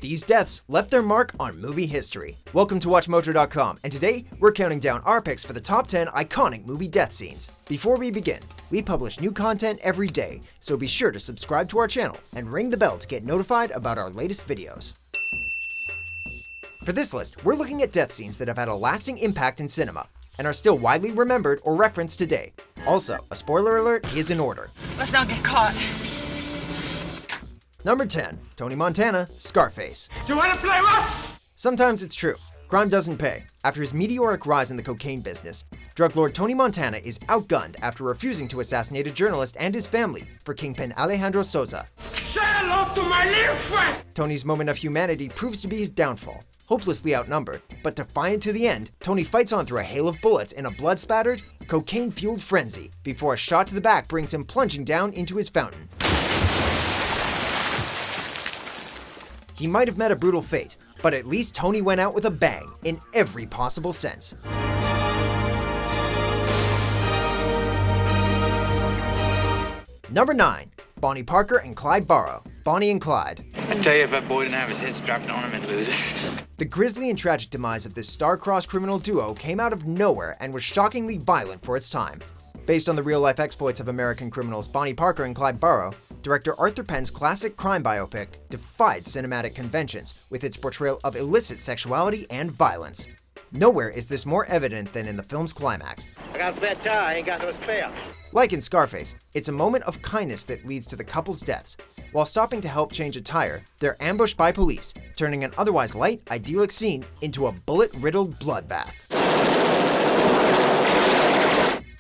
These deaths left their mark on movie history. Welcome to WatchMojo.com, and today we're counting down our picks for the top 10 iconic movie death scenes. Before we begin, we publish new content every day, so be sure to subscribe to our channel and ring the bell to get notified about our latest videos. For this list, we're looking at death scenes that have had a lasting impact in cinema and are still widely remembered or referenced today. Also, a spoiler alert is in order. Let's not get caught. Number 10, Tony Montana, Scarface. Do you want to play rough? Sometimes it's true. Crime doesn't pay. After his meteoric rise in the cocaine business, drug lord Tony Montana is outgunned after refusing to assassinate a journalist and his family for kingpin Alejandro Sosa. Say hello to my little friend! Tony's moment of humanity proves to be his downfall. Hopelessly outnumbered, but defiant to the end, Tony fights on through a hail of bullets in a blood-spattered, cocaine-fueled frenzy before a shot to the back brings him plunging down into his fountain. He might have met a brutal fate, but at least Tony went out with a bang in every possible sense. Number 9, Bonnie Parker and Clyde Barrow, Bonnie and Clyde. I tell you, if that boy didn't have his head strapped on him, he'd lose it. The grisly and tragic demise of this star-crossed criminal duo came out of nowhere and was shockingly violent for its time. Based on the real-life exploits of American criminals Bonnie Parker and Clyde Barrow, director Arthur Penn's classic crime biopic defied cinematic conventions with its portrayal of illicit sexuality and violence. Nowhere is this more evident than in the film's climax. I got a flat tire, I ain't got no spare. Like in Scarface, it's a moment of kindness that leads to the couple's deaths. While stopping to help change a tire, they're ambushed by police, turning an otherwise light, idyllic scene into a bullet-riddled bloodbath.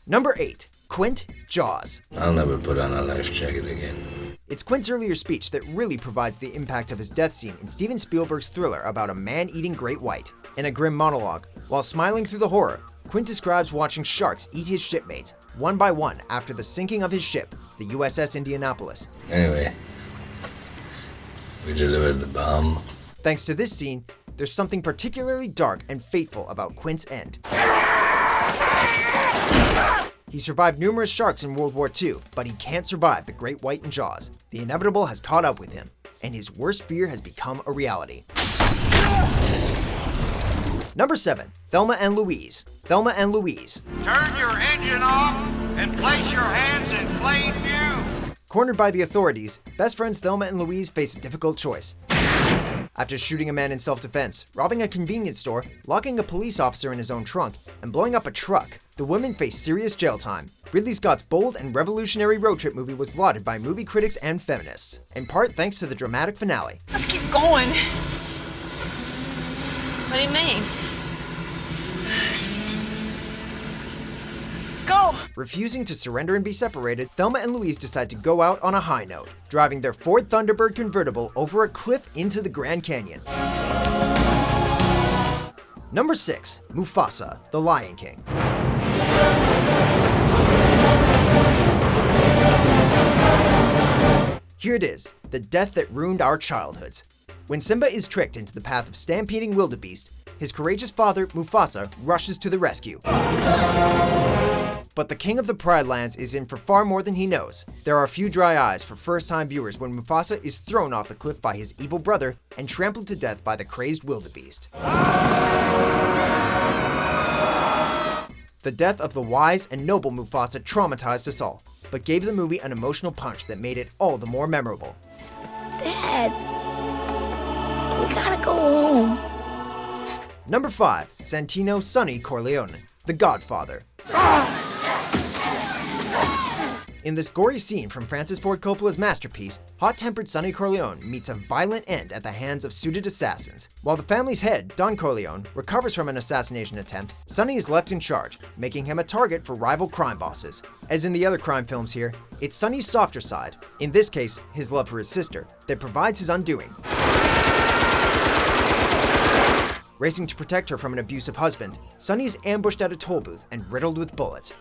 Number 8, Quint, Jaws. I'll never put on a life jacket again. It's Quint's earlier speech that really provides the impact of his death scene in Steven Spielberg's thriller about a man eating great white. In a grim monologue, while smiling through the horror, Quint describes watching sharks eat his shipmates, one by one after the sinking of his ship, the USS Indianapolis. Anyway, we delivered the bomb. Thanks to this scene, there's something particularly dark and fateful about Quint's end. He survived numerous sharks in World War II, but he can't survive the great white in Jaws. The inevitable has caught up with him, and his worst fear has become a reality. Number 7, Thelma and Louise. Thelma and Louise. Turn your engine off and place your hands in plain view. Cornered by the authorities, best friends Thelma and Louise face a difficult choice. After shooting a man in self-defense, robbing a convenience store, locking a police officer in his own trunk, and blowing up a truck, the women face serious jail time. Ridley Scott's bold and revolutionary road trip movie was lauded by movie critics and feminists, in part thanks to the dramatic finale. Let's keep going. What do you mean? Go! Refusing to surrender and be separated, Thelma and Louise decide to go out on a high note, driving their Ford Thunderbird convertible over a cliff into the Grand Canyon. Number 6, Mufasa, the Lion King. Here it is, the death that ruined our childhoods. When Simba is tricked into the path of stampeding wildebeest, his courageous father, Mufasa, rushes to the rescue. But the king of the Pride Lands is in for far more than he knows. There are few dry eyes for first-time viewers when Mufasa is thrown off the cliff by his evil brother and trampled to death by the crazed wildebeest. The death of the wise and noble Mufasa traumatized us all, but gave the movie an emotional punch that made it all the more memorable. Dad, we gotta go home. Number 5, Santino Sonny Corleone, the Godfather. In this gory scene from Francis Ford Coppola's masterpiece, hot-tempered Sonny Corleone meets a violent end at the hands of suited assassins. While the family's head, Don Corleone, recovers from an assassination attempt, Sonny is left in charge, making him a target for rival crime bosses. As in the other crime films here, it's Sonny's softer side, in this case, his love for his sister, that provides his undoing. Racing to protect her from an abusive husband, Sonny is ambushed at a toll booth and riddled with bullets.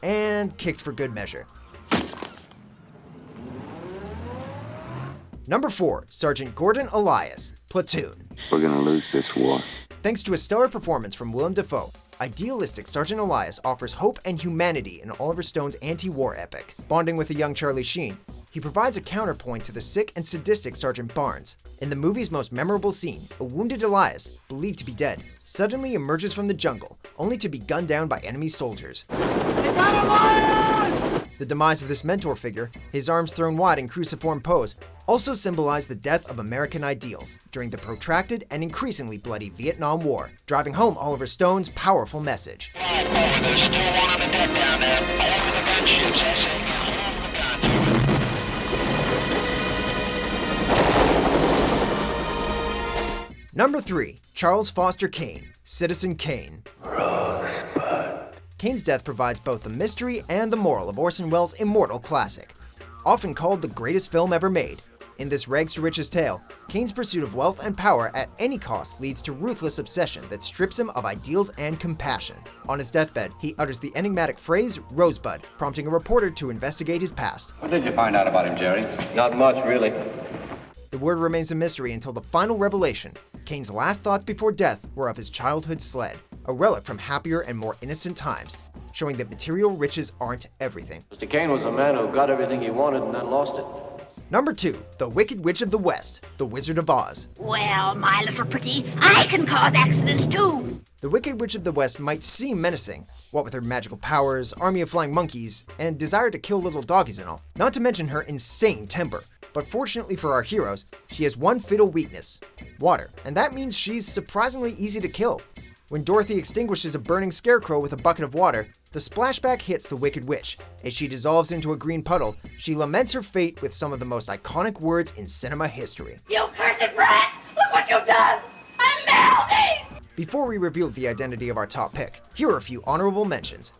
And kicked for good measure. Number 4, Sergeant Gordon Elias, Platoon. We're gonna lose this war. Thanks to a stellar performance from Willem Dafoe, idealistic Sergeant Elias offers hope and humanity in Oliver Stone's anti-war epic. Bonding with a young Charlie Sheen, he provides a counterpoint to the sick and sadistic Sergeant Barnes. In the movie's most memorable scene, a wounded Elias, believed to be dead, suddenly emerges from the jungle, only to be gunned down by enemy soldiers. The demise of this mentor figure, his arms thrown wide in cruciform pose, also symbolized the death of American ideals during the protracted and increasingly bloody Vietnam War, driving home Oliver Stone's powerful message. Number 3. Charles Foster Kane, Citizen Kane. Kane's death provides both the mystery and the moral of Orson Welles' immortal classic. Often called the greatest film ever made, in this rags-to-riches tale, Kane's pursuit of wealth and power at any cost leads to ruthless obsession that strips him of ideals and compassion. On his deathbed, he utters the enigmatic phrase, Rosebud, prompting a reporter to investigate his past. What did you find out about him, Jerry? Not much, really. The word remains a mystery until the final revelation. Kane's last thoughts before death were of his childhood sled, a relic from happier and more innocent times, showing that material riches aren't everything. Mr. Kane was a man who got everything he wanted and then lost it. Number 2. The Wicked Witch of the West, The Wizard of Oz. Well, my little pretty, I can cause accidents too. The Wicked Witch of the West might seem menacing, what with her magical powers, army of flying monkeys, and desire to kill little doggies and all, not to mention her insane temper. But fortunately for our heroes, she has one fatal weakness, water, and that means she's surprisingly easy to kill. When Dorothy extinguishes a burning scarecrow with a bucket of water, the splashback hits the Wicked Witch. As she dissolves into a green puddle, she laments her fate with some of the most iconic words in cinema history. You cursed brat! Look what you've done! I'm melting! Before we reveal the identity of our top pick, here are a few honorable mentions.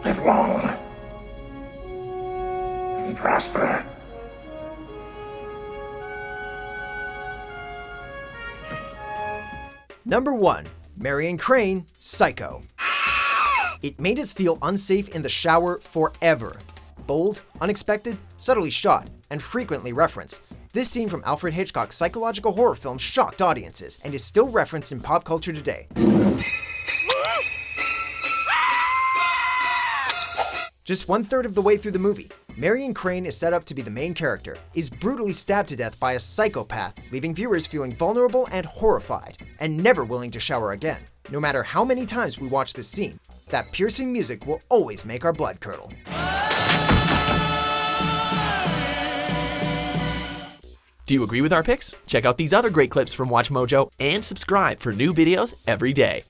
Live long and prosper. Number 1. Marion Crane, Psycho. It made us feel unsafe in the shower forever. Bold, unexpected, subtly shot, and frequently referenced. This scene from Alfred Hitchcock's psychological horror film shocked audiences and is still referenced in pop culture today. Just 1/3 of the way through the movie, Marion Crane is set up to be the main character, is brutally stabbed to death by a psychopath, leaving viewers feeling vulnerable and horrified, and never willing to shower again. No matter how many times we watch this scene, that piercing music will always make our blood curdle. Do you agree with our picks? Check out these other great clips from WatchMojo and subscribe for new videos every day.